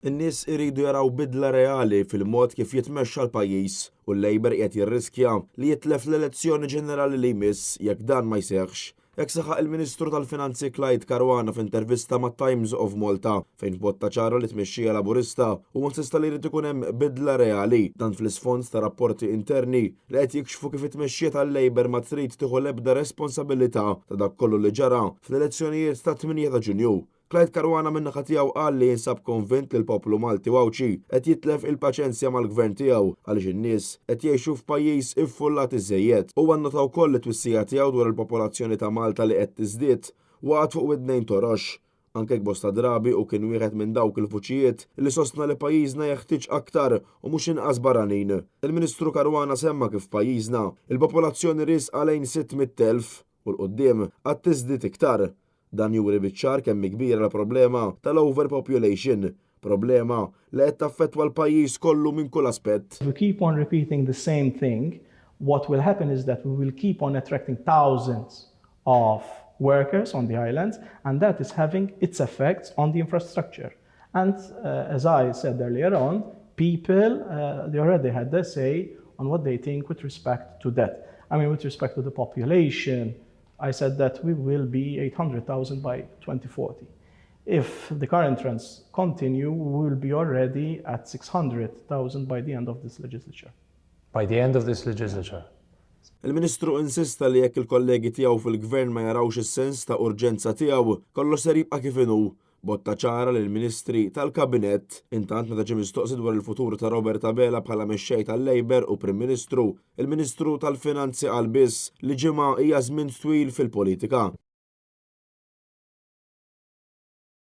In-nies iridu jaraw bidla reali fil-mod kif jitmexxa l-pajjiż u l-Labor qed jirriskja li jitlef l-elezzjoni ġenerali li jmiss jekk dan ma jseħħx. Hekk saħaq il-Ministru tal-Finanzi Clyde Caruana f'intervista mat Times of Malta fejn botta ċara li tmexxija Laburista u insista li jrid ikun hemm bidla reali dan fl-isfond ta' rapporti interni li qed jikxfu kif it-tmexxija tal-Labor ma trid tieħu l-ebda responsabilità ta' dak kollu li ġara fl-elezzjonijiet ta' 8 ta' Ġunju. Clyde Caruana min-naħa tiegħu qal li jinsab konvint li l-poplu Malti Wawċi qed jitlef il-paċenzja mal-gvern tiegħu għaliex in-nies qed jgħixu f'pajjiż iffullat iżejjed. U annotaw ukoll it-twissija tiegħu dwar il-popolazzjoni ta' Malta li qed tiżdied waqgħet fuq widnejn torox. Anke bosta drabi u kien wieħed minn dawk il-vuċijiet li sostna li pajjiżna jeħtieġ aktar u mhux inqas barranin. Il-Ministru Caruana semma kif pajjiżna il-popolazzjoni risqa lejn 600,000 u l-qudiem qatt tiżdied iktar. Dan juri biċ-ċar kemm kbira l-problema tal-overpopulation, problema li qed taffettwa l-pajjiż kollu minn kull aspett. If we keep on repeating the same thing, what will happen is that we will keep on attracting thousands of workers on the islands, and that is having its effects on the infrastructure. And as I said earlier on, people, they already had their say on what they think with respect to that. I mean, with respect to the population, I said that we will be 800,000 by 2040. If the current trends continue, we will be already at 600,000 by the end of this legislature. By the end of this legislature. Il-Ministru insista li jekk il-kollegi tiegħu fil-Gvern ma jarawx is-sens ta' urġenza tiegħu kollox ser jibqa' kif inhu. Botta ċara lill ministri tal-Kabinett intant meta ġie mistoqsi dwar il-futur ta' Robert Abela bħala mexxej tal-Labor u Prim Ministru, il-Ministru tal-Finanzi qal biss li ġimgħa hija żmien twil fil-politika.